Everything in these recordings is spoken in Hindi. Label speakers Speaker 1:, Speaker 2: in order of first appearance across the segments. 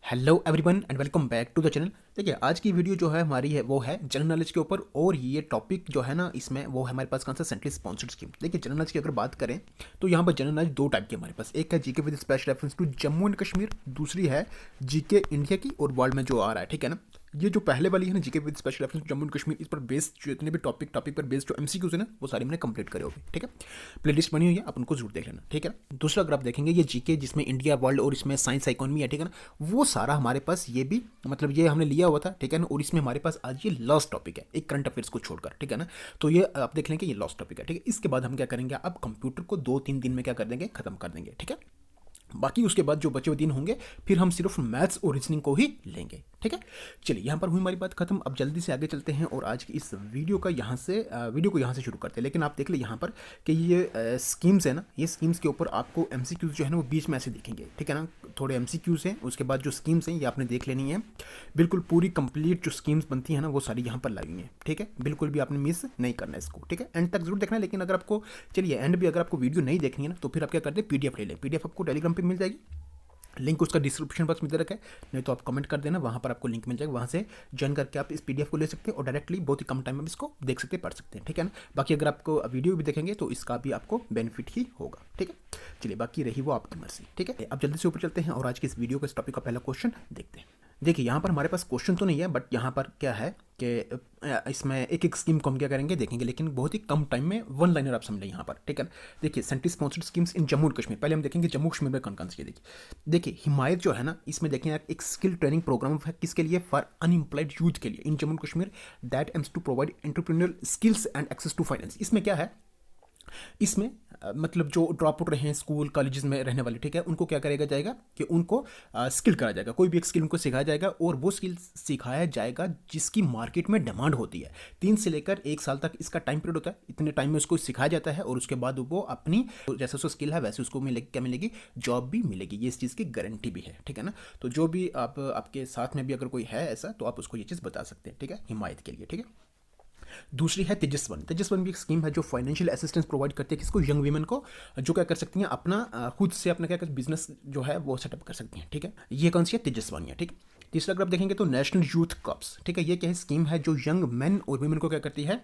Speaker 1: Hello everyone and welcome back to the channel. देखिए आज की वीडियो जो है हमारी है वो है जनरल नॉलेज के ऊपर, और ये टॉपिक जो है ना इसमें वो है हमारे पास कौन सा सेंट्रली स्पॉन्सर्ड स्कीम। देखिए जनरल नॉलेज की अगर बात करें तो यहाँ पर जनरल नॉलेज दो टाइप की हमारे पास, एक है GK with special reference to Jammu and Kashmir, दूसरी है जीके इंडिया की और वर्ल्ड में जो आ रहा है, ठीक है ना। ये जो पहले वाली है ना GK with special reference to Jammu and Kashmir, इस पर बेस्ड जो इतने भी टॉपिक पर बेस्ड जो एमसीक्यूज है ना वो सारे मैंने कंप्लीट करे होंगे, ठीक है। प्लेलिस्ट बनी हुई है, आप उनको जरूर देख लेना, ठीक है ना। दूसरा अगर आप देखेंगे ये जीके जिसमें इंडिया वर्ल्ड और इसमें साइंस इकोनॉमी है, ठीक है ना, वो सारा हमारे पास ये भी मतलब ये हमने लिया हुआ था, ठीक है ना। और इसमें हमारे पास आज ये लास्ट टॉपिक है, एक करंट अफेयर्स को छोड़कर, ठीक है ना। तो ये आप देख लेंगे ये लास्ट टॉपिक है, ठीक है। इसके बाद हम क्या करेंगे, अब कंप्यूटर को 2-3 दिन में क्या कर देंगे, खत्म कर देंगे, ठीक है। बाकी उसके बाद जो बचे हुए दिन होंगे फिर हम सिर्फ मैथ्स और रीजनिंग को ही लेंगे, ठीक है। चलिए यहाँ पर हुई हमारी बात खत्म, अब जल्दी से आगे चलते हैं और आज की इस वीडियो का वीडियो को यहाँ से शुरू करते हैं। लेकिन आप देख ले यहाँ पर कि ये स्कीम्स है ना, ये स्कीम्स के ऊपर आपको एमसीक्यूज जो है ना वो बीच में ऐसे दिखेंगे, ठीक है ना। थोड़े एमसीक्यूज हैं, उसके बाद जो स्कीम्स हैं ये आपने देख लेनी है। बिल्कुल पूरी कंप्लीट जो स्कीम्स बनती है ना वो सारी यहाँ पर लाई हुई हैं, ठीक है। बिल्कुल भी आपने मिस नहीं करना है इसको, ठीक है। एंड तक जरूर देखना है। लेकिन अगर आपको चलिए एंड भी अगर आपको वीडियो नहीं देखनी है ना तो फिर आप क्या करते हैं, पीडीएफ ले लें। पीडीएफ आपको टेलीग्राम पे मिल जाएगी, लिंक उसका डिस्क्रिप्शन बॉक्स में दे रखा है, नहीं तो आप कमेंट कर देना, वहाँ पर आपको लिंक मिल जाएगा, वहाँ से ज्वाइन करके आप इस पीडीएफ को ले सकते हैं और डायरेक्टली बहुत ही कम टाइम में इसको देख सकते हैं, पढ़ सकते हैं, ठीक है ना। बाकी अगर आपको वीडियो भी देखेंगे तो इसका भी आपको बेनिफिट ही होगा, ठीक है। चलिए बाकी रही वो आपकी मर्जी, ठीक है। अब जल्दी से ऊपर चलते हैं और आज की इस वीडियो का इस टॉपिक का पहला क्वेश्चन देखते हैं। देखिए यहाँ पर हमारे पास क्वेश्चन तो नहीं है, बट यहाँ पर क्या है कि इसमें एक एक स्कीम को हम क्या करेंगे देखेंगे, लेकिन बहुत ही कम टाइम में वन लाइनर आप समझें यहाँ पर, ठीक है। देखिए central sponsored schemes in Jammu and Kashmir, पहले हम देखेंगे जम्मू कश्मीर में कौन कौन सी है। देखिए हिमायत जो है ना इसमें देखें एक स्किल ट्रेनिंग प्रोग्राम है, किसके लिए, फॉर अनएम्प्लॉयड यूथ के लिए in Jammu and Kashmir, that aims to provide entrepreneurial skills and access to finance. इसमें क्या है, इसमें मतलब जो ड्रॉप आउट रहे हैं स्कूल कॉलेजेस में रहने वाले, ठीक है, उनको क्या करेगा जाएगा कि उनको स्किल कराया जाएगा, कोई भी एक स्किल उनको सिखाया जाएगा और वो स्किल सिखाया जाएगा जिसकी मार्केट में डिमांड होती है। 3 से लेकर 1 साल तक इसका टाइम पीरियड होता है, इतने टाइम में उसको सिखाया जाता है और उसके बाद वो अपनी जैसे उसको स्किल है वैसे उसको मिलेगी, क्या मिलेगी, जॉब भी मिलेगी। ये इस चीज़ की गारंटी भी है, ठीक है ना। तो जो भी आपके साथ में भी अगर कोई है ऐसा तो आप उसको ये चीज़ बता सकते हैं, ठीक है, हिमायत के लिए, ठीक है। दूसरी है तेजस्वन। तेजस्वन भी एक स्कीम है जो फाइनेंशियल असिस्टेंस प्रोवाइड करती है किसको, यंग वीमेन को, जो क्या कर सकती हैं अपना खुद से अपना क्या कर बिजनेस जो है वो सेटअप कर सकती हैं, ठीक है। ये कौन सी है, तेजस्वानी है, ठीक है। तीसरा अगर आप देखेंगे तो नेशनल यूथ कप्स, ठीक है, ये क्या है, स्कीम है जो यंग मेन और वीमेन को क्या करती है,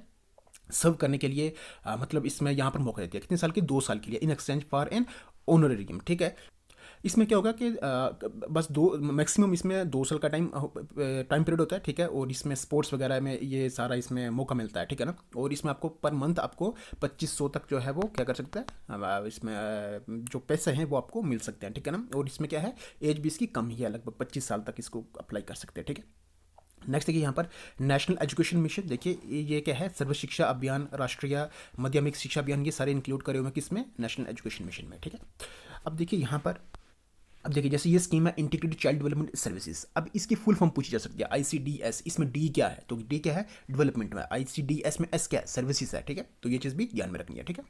Speaker 1: सर्व करने के लिए मतलब इसमें यहाँ पर मौका देती है, कितने साल की, 2 साल के लिए, in exchange for an honorarium, ठीक है। इसमें क्या होगा कि बस दो मैक्सिमम इसमें 2 साल का टाइम पीरियड होता है, ठीक है। और इसमें स्पोर्ट्स वगैरह में ये सारा इसमें मौका मिलता है, ठीक है ना। और इसमें आपको पर मंथ आपको 2500 तक जो है वो क्या कर सकता है, इसमें जो पैसे हैं वो आपको मिल सकते हैं, ठीक है ना। और इसमें क्या है, एज भी इसकी कम ही है, लगभग 25 साल तक इसको अप्लाई कर सकते हैं, ठीक है। नेक्स्ट देखिए यहाँ पर नेशनल एजुकेशन मिशन, देखिए ये क्या है, सर्व शिक्षा अभियान, राष्ट्रीय माध्यमिक शिक्षा अभियान, ये सारे इंक्लूड करे हुए हैं किसमें, नेशनल एजुकेशन मिशन में, ठीक है। अब देखिए यहाँ पर, अब देखिए जैसे ये स्कीम है इंटीग्रेटेड चाइल्ड डेवलपमेंट सर्विसेज, अब इसकी फुल फॉर्म पूछी जा सकती है, आईसीडीएस। इसमें डी क्या है, तो डी क्या है, डेवलपमेंट में, आईसीडीएस में एस क्या है, सर्विसेज है, ठीक है। तो ये चीज़ भी ध्यान में रखनी है, ठीक है।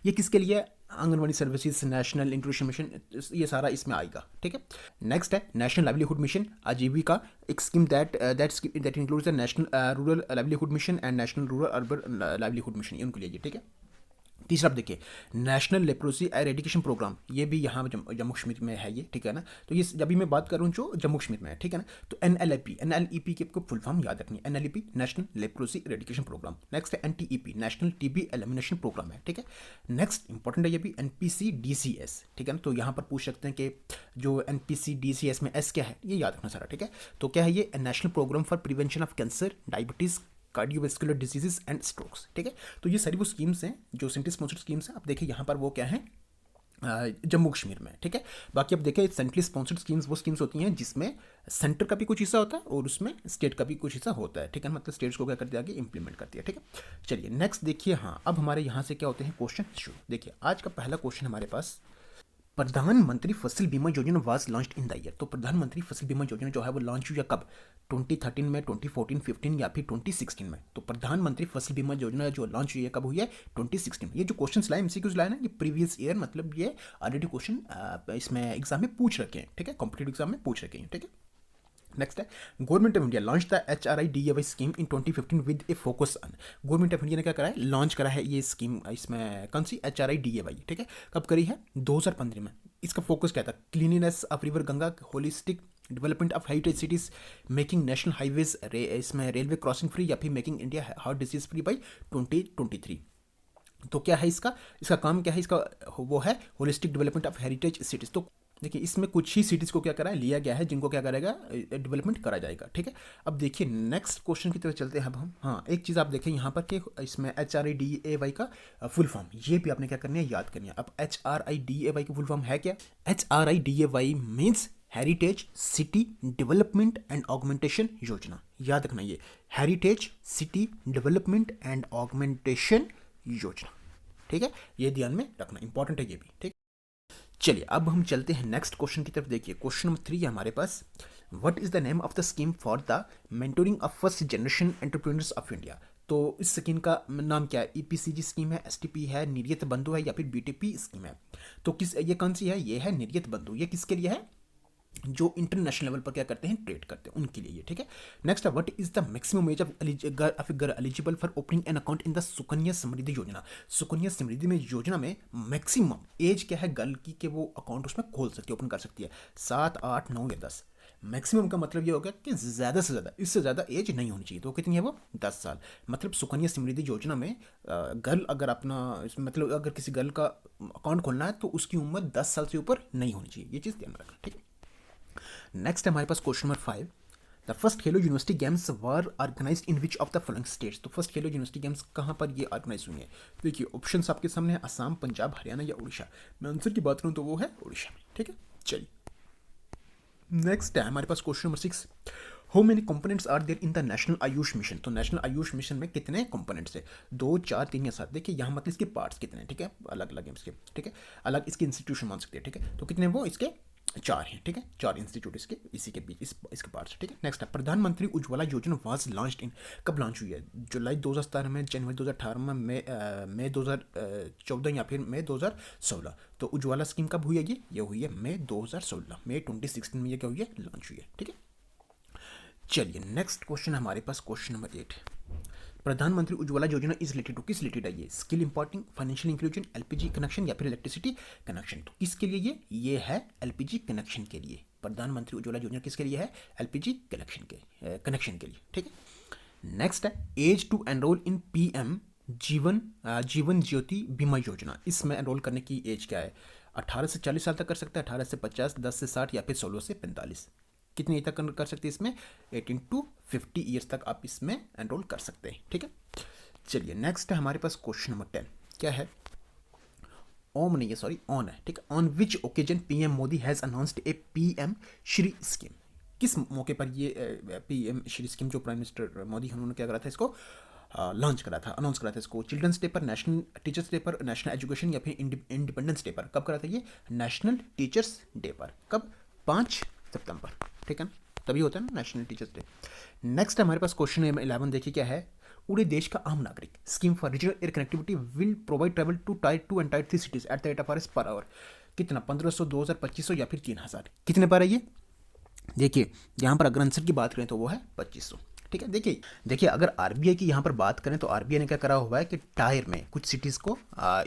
Speaker 1: ये किसके लिए, anganwadi services, national nutrition mission, ये सारा इसमें आएगा, ठीक है। नेक्स्ट है नेशनल लाइवलीहुड मिशन, आजीविका, एक scheme that includes the national rural livelihood mission and national rural urban livelihood mission, ये उनके लिए, ठीक है। तीसरा आप देखिए नेशनल लेप्रोसी एरेडिकेशन प्रोग्राम, ये भी यहाँ जम्मू कश्मीर में है ये, ठीक है ना। तो ये जब भी मैं बात करूँ जो जम्मू कश्मीर में है, ठीक है ना। तो एनएलईपी की आपको फुल फॉर्म याद रखनी है, NLEP national leprosy eradication programme. Next है NTEP national TB elimination programme है, ठीक है। नेक्स्ट इंपॉर्टेंट है ये भी एनपीसीडीसीएस, ठीक है ना। तो यहाँ पर पूछ सकते हैं कि जो एनपीसीडीसीएस में एस क्या है, ये याद रखना सारा, ठीक है। तो क्या है ये, national programme for prevention of cancer, diabetes, cardiovascular diseases and strokes, ठीक है। तो ये सारी वो स्कीम्स हैं जो सेंट्रल स्पॉन्सर्ड स्कीम्स हैं। आप देखिए यहाँ पर वो क्या है, जम्मू कश्मीर में, ठीक है। बाकी अब देखिए सेंट्रली स्पॉन्सर्ड स्कीम्स वो स्कीम्स होती हैं जिसमें सेंटर का भी कुछ हिस्सा होता है और उसमें स्टेट का भी कुछ हिस्सा होता है, ठीक है। मतलब स्टेट्स को क्या करती है, आगे इंप्लीमेंट करती है, ठीक है। चलिए नेक्स्ट देखिए, हाँ अब हमारे यहाँ से क्या होते हैं क्वेश्चन शुरू। देखिए आज का पहला क्वेश्चन हमारे पास, प्रधानमंत्री फसल बीमा योजना was launched in the year. तो प्रधानमंत्री फसल बीमा योजना जो है वो लॉन्च हुई कब, 2013 में, 2014, 15 या फिर 2016 में। तो प्रधानमंत्री फसल बीमा योजना जो लॉन्च हुई है कब हुई है, 2016 में। ये जो क्वेश्चन लाए एमसीक्यूज लाए ना, ये प्रीवियस ईयर मतलब ये ऑलरेडी क्वेश्चन इसमें एग्जाम में पूछ रखे हैं, ठीक है, कॉम्पिटेटिव एग्जाम में पूछ रखे हैं, ठीक है। नेक्स्ट है government of India launch the HRIDAY scheme in 2015 with A focus on. Government of India ने क्या करा है, लॉन्च करा है ये स्कीम, इसमें कौन सी, HRIDAY, ठीक है। कब करी है, 2015 में। इसका फोकस क्या था, cleanliness of river Ganga, holistic development of heritage cities, making national highways इसमें रेलवे क्रॉसिंग फ्री, या फिर making India heart disease free by 2023। तो क्या है इसका इसका काम क्या है इसका, वो है holistic development of heritage cities. तो देखिए इसमें कुछ ही सिटीज़ को क्या करा है, लिया गया है, जिनको क्या करेगा, डेवलपमेंट करा जाएगा, ठीक है। अब देखिए नेक्स्ट क्वेश्चन की तरफ चलते हैं अब हम। हाँ, एक चीज़ आप देखें यहाँ पर कि इसमें HRIDAY का फुल फॉर्म, ये भी आपने क्या करनी है, याद करनी है। अब HRIDAY की फुल फॉर्म है क्या? HRIDAY means heritage city development and augmentation योजना। याद रखना, ये heritage city development and augmentation योजना, ठीक है, ये ध्यान में रखना, इंपॉर्टेंट है ये भी, ठीक। चलिए अब हम चलते हैं नेक्स्ट क्वेश्चन की तरफ। देखिए क्वेश्चन नंबर 3 है हमारे पास, what is the name of the scheme for the mentoring of first generation entrepreneurs of India. तो इस स्कीम का नाम क्या है? EPCG स्कीम है, STP है, निर्यात बंधु है, या फिर BTP स्कीम है। तो किस, ये कौन सी है? ये है निर्यात बंधु। ये किसके लिए है? जो इंटरनेशनल लेवल पर क्या करते हैं, ट्रेड करते हैं, उनके लिए ये, ठीक है। नेक्स्ट है, what is the maximum age of girl eligible for opening an account in the Sukanya Samriddhi Yojana. Sukanya समृद्धि में योजना में मैक्सिमम एज क्या है गर्ल की कि वो अकाउंट उसमें खोल सकती है, ओपन कर सकती है? 7, 8, 9 या 10। मैक्सिमम का मतलब ये हो गया कि ज़्यादा से ज़्यादा, इससे ज़्यादा एज नहीं होनी चाहिए। तो कितनी है वो? 10 साल। मतलब सुकन्या समृद्धि योजना में गर्ल अगर अपना मतलब अगर किसी गर्ल का अकाउंट खोलना है तो उसकी उम्र 10 साल से ऊपर नहीं होनी चाहिए। ये चीज़ ध्यान रखना, ठीक है। नेक्स्ट है हमारे पास question number 5, the first Khelo university games were organised in which of the following states. तो फर्स्ट खेलो यूनिवर्सिटी गेम्स कहाँ पर ये ऑर्गेनाइज हुई है? देखिए ऑप्शंस आपके सामने है, असम, पंजाब, हरियाणा या उड़ीसा। मैं आंसर की बात करूँ तो वो है उड़ीसा में, ठीक है। चलिए नेक्स्ट है हमारे पास question number 6, how many components are there in the national Ayush mission. तो नेशनल आयुष मिशन में कितने कंपोनेंट्स है? 2, 4, 3 या 7। देखिए यहाँ मतलब इसके पार्ट्स कितने हैं, ठीक है, अलग अलग हैं इसके, ठीक है, अलग इसके इंस्टीट्यूशन मान सकते हैं, ठीक है। तो कितने वो इसके 4 हैं, ठीक है, 4 इंस्टीट्यूट इसके, इसी के बीच इसके पार्ट्स, ठीक है। नेक्स्ट है, प्रधानमंत्री उज्ज्वला योजना वाज लॉन्च्ड इन, कब लॉन्च हुई है? जुलाई 2017 में, जनवरी 2018 में, मई 2014 या फिर मई 2016। तो उज्ज्वला स्कीम कब हुई है? ये हुई है मई 2016, मई 2016 में ये क्या हुई है, लॉन्च हुई है, ठीक है। चलिए नेक्स्ट क्वेश्चन हमारे पास question number 8, Pradhan Mantri Ujjwala Yojana is related to, किस रिलेटेड है ये? Skill importing, financial inclusion, LPG connection या फिर इलेक्ट्रिसिटी कनेक्शन। तो किसके लिए ये है? LPG कनेक्शन के लिए। प्रधानमंत्री उज्ज्वला योजना किसके लिए है? LPG कनेक्शन के लिए, ठीक है। नेक्स्ट है, age to enrol in PM Jeevan ज्योति बीमा योजना। इसमें एनरोल करने की एज क्या है? 18 से 40 साल तक कर सकते हैं, 18 से 50, 10 से 60 या फिर 16 से 45। कितनी एज तक कर सकते हैं इसमें? 18 to 50 ईयर्स तक आप इसमें एनरोल कर सकते हैं, ठीक है। चलिए नेक्स्ट है हमारे पास क्वेश्चन नंबर 10, क्या है? ऑन है, ठीक है। On which occasion PM Modi has announced A PM Shri scheme. किस मौके पर ये PM श्री स्कीम जो प्राइम मिनिस्टर मोदी उन्होंने क्या करा था, इसको लॉन्च करा था, अनाउंस करा था इसको? चिल्ड्रंस डे पर, नेशनल टीचर्स डे पर, नेशनल एजुकेशन या फिर इंडिपेंडेंस डे पर? कब करा था ये? नेशनल टीचर्स डे पर। कब? 5 सितंबर, ठीक है, तभी होता है ना नेशनल टीचर्स डे। नेक्स्ट हमारे पास क्वेश्चन नंबर 11, देखिए क्या है? पूरे देश का आम नागरिक, scheme for regional air connectivity will provide travel to Tier 2 and Tier 3 cities at the rate of per hour. कितना? 1500, 2000, 2500 या फिर 3000। कितने पर है ये? देखिए यहाँ पर अगर आंसर की बात करें तो वो है 2500, ठीक है। देखिए अगर RBI की यहाँ पर बात करें तो RBI ने क्या करा हुआ है कि टायर में कुछ सिटीज़ को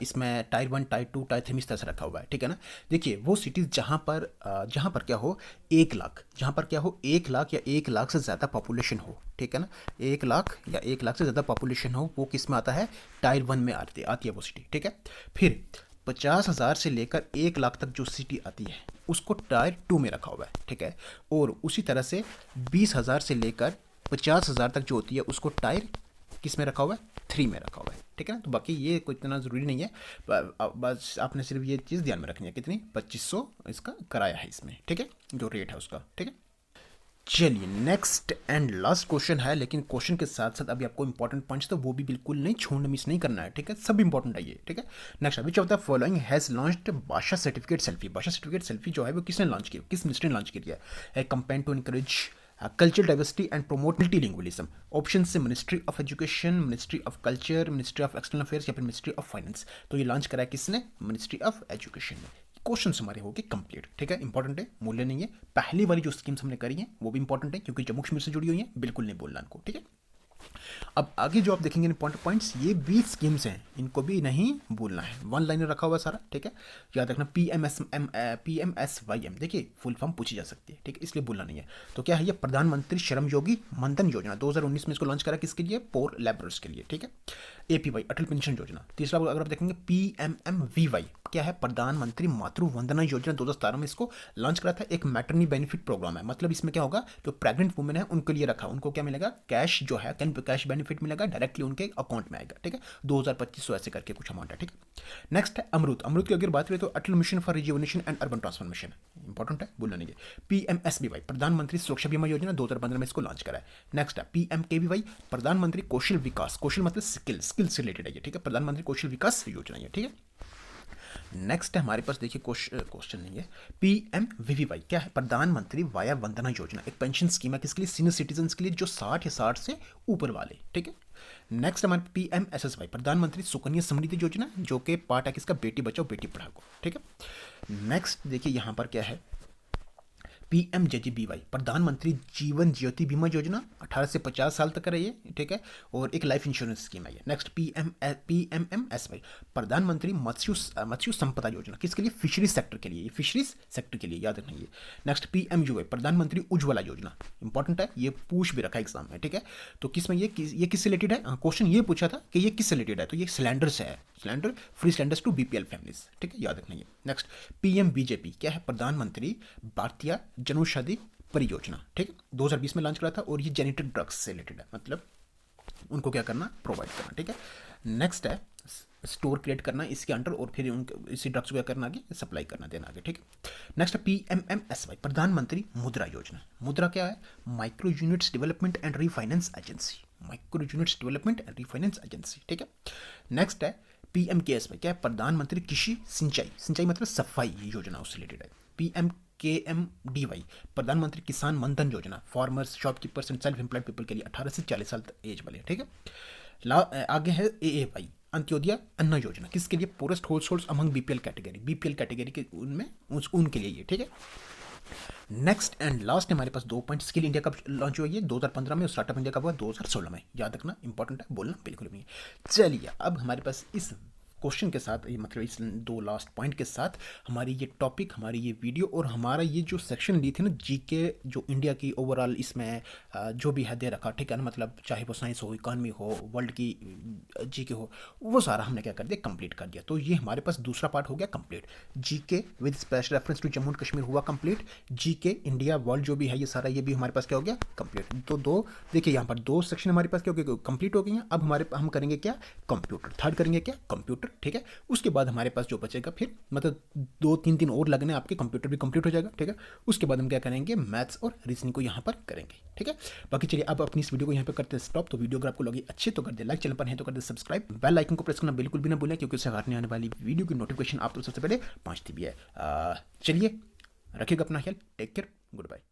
Speaker 1: इसमें Tier 1, Tier 2, Tier 3 इस तरह से रखा हुआ है, ठीक है ना। देखिए वो सिटीज़ जहाँ पर क्या हो 1 लाख, जहाँ पर क्या हो 1 लाख या 1 लाख से ज़्यादा पॉपुलेशन हो, ठीक है ना, 1 लाख या 1 लाख से ज़्यादा पॉपुलेशन हो, वो किस में आता है? Tier 1 में आती है वो सिटी, ठीक है। फिर 50,000 से लेकर 1 लाख तक जो सिटी आती है उसको Tier 2 में रखा हुआ है, ठीक है। और उसी तरह से 20,000 से लेकर 50,000 तक जो होती है उसको Tier किस में रखा हुआ है? 3 में रखा हुआ है, ठीक है ना। तो बाकी ये कोई इतना ज़रूरी नहीं है, बस आपने सिर्फ ये चीज़ ध्यान में रखनी है। कितनी? 2500 इसका कराया है इसमें, ठीक है, जो रेट है उसका, ठीक है। चलिए नेक्स्ट एंड लास्ट क्वेश्चन है, लेकिन क्वेश्चन के साथ साथ अभी आपको इंपॉर्टेंट पॉइंट्स तो वो भी बिल्कुल नहीं छोड़ना, मिस नहीं करना है, ठीक है, सब इंपॉर्टेंट है ये, ठीक है। Next, which of the following has launched भाषा सर्टिफिकेट सेल्फी। भाषा सर्टिफिकेट सेल्फी जो है वो किसने लॉन्च किया, किस मिनिस्ट्री ने लॉन्च किया है? Campaign to encourage cultural diversity and promote multilingualism. Option से ministry of education, ministry of culture, ministry of external affairs या फिर मिनिस्ट्री ऑफ फाइनेंस। तो ये लॉन्च करा है किसने? मिनिस्ट्री ऑफ एजुकेशन ने। क्वेश्चन हमारे हो गए कंप्लीट, ठीक है, इंपॉर्टेंट है, मूल्य नहीं है। पहली वाली जो स्कीम्स हमने करी हैं वो भी इंपॉर्टेंट है क्योंकि जम्मू कश्मीर से जुड़ी हुई हैं, बिल्कुल नहीं बोलना इनको, ठीक है। अब आगे जो आप देखेंगे इंपॉर्टेंट पॉइंट्स, ये 20 स्कीम्स हैं, इनको भी नहीं भूलना है, वन लाइनर रखा हुआ सारा, ठीक है। याद रखना PMSYM, देखिए फुल फॉर्म पूछी जा सकती है, ठीक है, इसलिए भूलना नहीं है। तो क्या है ये, प्रधानमंत्री श्रम योगी मनधन योजना 2019 में इसको लॉन्च करा, किसके लिए, पोर लेबरर्स के लिए, ठीक है। APY अटल पेंशन योजना। तीसरा अगर आप देखेंगे PMMVY, क्या है, प्रधानमंत्री मातृ वंदना योजना 2017 में इसको लॉन्च करा था, एक मैटरनी बेनिफिट प्रोग्राम है, मतलब इसमें क्या होगा, जो प्रेग्नेंट वुमेन है उनके लिए रखा, उनको क्या मिलेगा, कैश जो है कैश बेनिफिट मिलेगा, डायरेक्टली उनके अकाउंट में आएगा, ठीक है, 2025 ऐसे करके कुछ अमाउंट है, ठीक है। नेक्स्ट है अमृत की अगर बात करें तो Atal mission for rejuvenation and urban transformation, important है, भूलना नहीं है। PMSBY प्रधानमंत्री सुरक्षा बीमा योजना 2015 में इसको लॉन्च करा है। नेक्स्ट है PMKVY प्रधानमंत्री कौशल विकास, कौशल मतलब स्किल से रिलेटेड है ये, ठीक है, प्रधानमंत्री कौशल विकास योजना है, ठीक है। नेक्स्ट है हमारे पास देखिए क्वेश्चन नहीं है, PMVVY क्या है, प्रधानमंत्री वाया वंदना योजना, एक पेंशन स्कीम है, किसके लिए, सीनियर सिटीजन के लिए जो 60 या 60 से ऊपर वाले, ठीक है। नेक्स्ट हमारे PMSSY प्रधानमंत्री सुकन्या समृद्धि योजना, जो कि पार्ट है किसका, बेटी बचाओ बेटी पढ़ाओ, ठीक है। नेक्स्ट देखिए यहाँ पर क्या है, PMJJBY प्रधानमंत्री जीवन ज्योति बीमा योजना 18 से 50 साल तक का रही है, ठीक है, और एक लाइफ इंश्योरेंस स्कीम है ये। नेक्स्ट PMMSY प्रधानमंत्री मत्स्य संपदा योजना, किसके लिए, फिशरीज सेक्टर के लिए, फिशरीज सेक्टर के लिए, याद रखना ये। नेक्स्ट PMUY प्रधानमंत्री उज्ज्वला योजना, इंपॉर्टेंट है, ये पूछ भी रखा है एग्जाम में, ठीक है। तो किसमें ये किससे रिलेटेड है, क्वेश्चन ये पूछा था कि ये किससे रिलेटेड है, तो ये सिलेंडर से है, cylinder free cylinders to BPL families, ठीक है, याद रखना ये। नेक्स्ट PMBJP क्या है, प्रधानमंत्री भारतीय जनौषधि परियोजना, ठीक है, 2020 में लॉन्च करा था, और ये जेनेटिक ड्रग्स से रिलेटेड है, मतलब उनको क्या करना, प्रोवाइड करना, ठीक है। नेक्स्ट है स्टोर क्रिएट करना इसके अंडर, और फिर उनके इसी ड्रग्स को क्या करना, आगे सप्लाई करना देना आगे, ठीक है। नेक्स्ट है PMMSY प्रधानमंत्री मुद्रा योजना, मुद्रा क्या है, micro units development and refinance agency, micro units development and refinance agency, ठीक है। नेक्स्ट है PMKSY क्या है, प्रधानमंत्री कृषि सिंचाई मतलब सफाई योजना, उससे रिलेटेड है। PMKMDY प्रधानमंत्री किसान मनधन योजना, farmers shopkeepers and self employed people के लिए 18 से 40 साल एज वाले, ठीक है। आगे है AAY अंत्योदय अन्न योजना, किसके लिए, forest house holds among BPL category के उनमें उनके लिए ये, ठीक है। नेक्स्ट एंड लास्ट हमारे पास 2 पॉइंट, स्किल इंडिया कब लॉन्च हुई है, 2015 में, और स्टार्टअप इंडिया कब हुआ, 2016 में, याद रखना, इंपॉर्टेंट है, बोलना बिल्कुल भी नहीं। चलिए अब हमारे पास इस क्वेश्चन के साथ, ये मतलब इस 2 लास्ट पॉइंट के साथ हमारी ये टॉपिक, हमारी ये वीडियो और हमारा ये जो सेक्शन ली थी ना जीके, जो इंडिया की ओवरऑल इसमें जो भी है दे रखा, ठीक है ना, मतलब चाहे वो साइंस हो, इकॉनमी हो, वर्ल्ड की जीके हो, वो सारा हमने क्या कर दिया, कंप्लीट कर दिया। तो ये हमारे पास दूसरा पार्ट हो गया complete, GK with special reference to Jammu and Kashmir हुआ कंप्लीट, जीके इंडिया वर्ल्ड जो भी है ये सारा, ये भी हमारे पास क्या हो गया, कंप्लीट। तो देखिए यहाँ पर 2 सेक्शन हमारे पास क्या हो गया, कंप्लीट हो गई हैं। अब हम करेंगे क्या, कंप्यूटर, थर्ड करेंगे क्या, कंप्यूटर, ठीक है। उसके बाद हमारे पास जो बचेगा फिर मतलब 2-3 दिन और लगने, आपके कंप्यूटर भी कंप्लीट हो जाएगा, ठीक है। उसके बाद हम क्या करेंगे, मैथ्स और रीजनिंग को यहाँ पर करेंगे, ठीक है। बाकी चलिए अब अपनी इस वीडियो को यहाँ पे करते हैं स्टॉप। तो वीडियो अगर आपको लगी अच्छी तो कर दे लाइक, चैनल पर है तो कर दे सब्सक्राइब, बेल आइकन को प्रेस करना बिल्कुल भी ना भूलें, क्योंकि उससे आने वाली वीडियो की नोटिफिकेशन आप तो सबसे पहले पहुँचती भी है। चलिए रखिएगा अपना ख्याल, टेक केयर, गुड बाय।